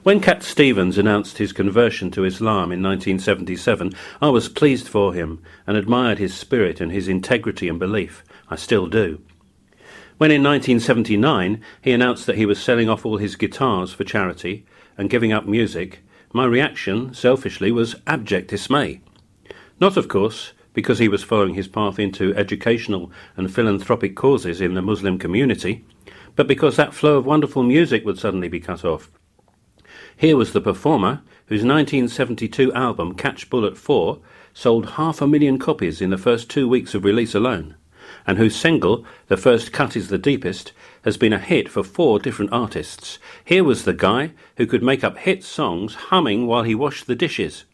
When Cat Stevens announced his conversion to Islam in 1977, I was pleased for him and admired his spirit and his integrity and belief. I still do. When in 1979 he announced that he was selling off all his guitars for charity and giving up music, my reaction, selfishly, was abject dismay. Not, of course, because he was following his path into educational and philanthropic causes in the Muslim community, but because that flow of wonderful music would suddenly be cut off. Here was the performer whose 1972 album Catch Bullet 4 sold 500,000 copies in the first 2 weeks of release alone, and whose single, The First Cut Is the Deepest, has been a hit for 4 different artists. Here was the guy who could make up hit songs humming while he washed the dishes.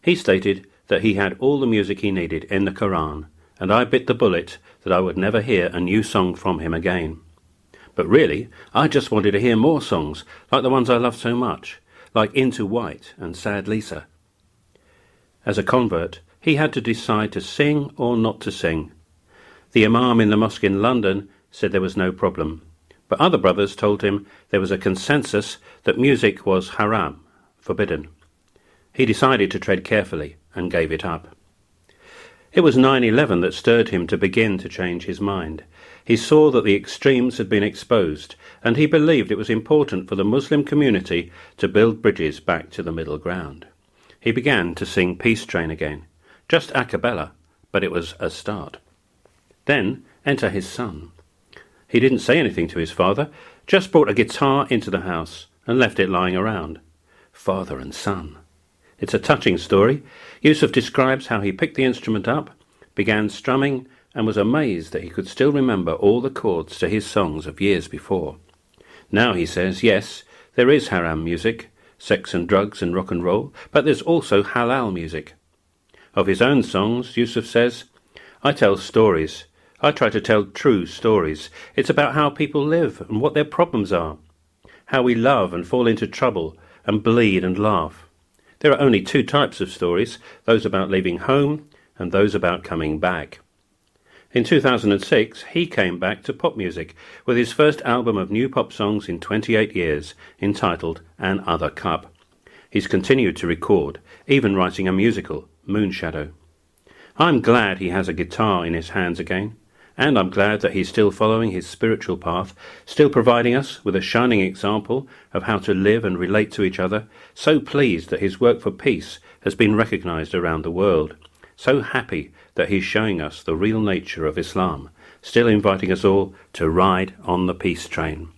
He stated that he had all the music he needed in the Quran, and I bit the bullet that I would never hear a new song from him again. But really, I just wanted to hear more songs, like the ones I love so much, like Into White and Sad Lisa. As a convert, he had to decide to sing or not to sing. The Imam in the mosque in London said there was no problem, but other brothers told him there was a consensus that music was haram, forbidden. He decided to tread carefully and gave it up. It was 9/11 that stirred him to begin to change his mind. He saw that the extremes had been exposed, and he believed it was important for the Muslim community to build bridges back to the middle ground. He began to sing Peace Train again, just a cappella, but it was a start. Then enter his son. He didn't say anything to his father, just brought a guitar into the house and left it lying around. Father and son. It's a touching story. Yusuf describes how he picked the instrument up, began strumming, and was amazed that he could still remember all the chords to his songs of years before. Now he says, yes, there is haram music, sex and drugs and rock and roll, but there's also halal music. Of his own songs, Yusuf says, I tell stories. I try to tell true stories. It's about how people live and what their problems are, how we love and fall into trouble and bleed and laugh. There are only 2 types of stories, those about leaving home and those about coming back. In 2006, he came back to pop music with his first album of new pop songs in 28 years, entitled An Other Cup. He's continued to record, even writing a musical, Moonshadow. I'm glad he has a guitar in his hands again, and I'm glad that he's still following his spiritual path, still providing us with a shining example of how to live and relate to each other, so pleased that his work for peace has been recognized around the world. So happy that he's showing us the real nature of Islam, still inviting us all to ride on the peace train.